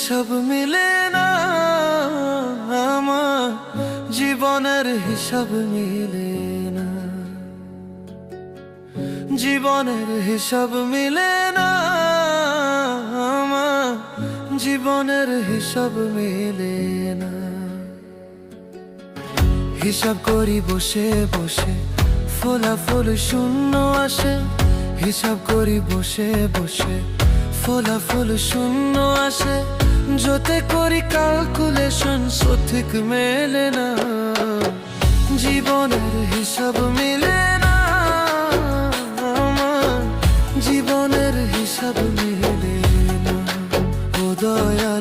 হিসাব মিলে না, আমার জীবনের হিসাব মিলে না, জীবনের হিসাব মিলে না, আমার জীবনের হিসাব মিলে না। হিসাব করি বসে বসে, ফলাফল শূন্য আসে। হিসাব করি বসে বসে, ফলাফল শূন্য আসে। যতে করি ক্যালকুলেশন সঠিক মেলে না, জীবনের হিসাব মিলে না, আমার জীবনের হিসাব মিলে না। ও দয়া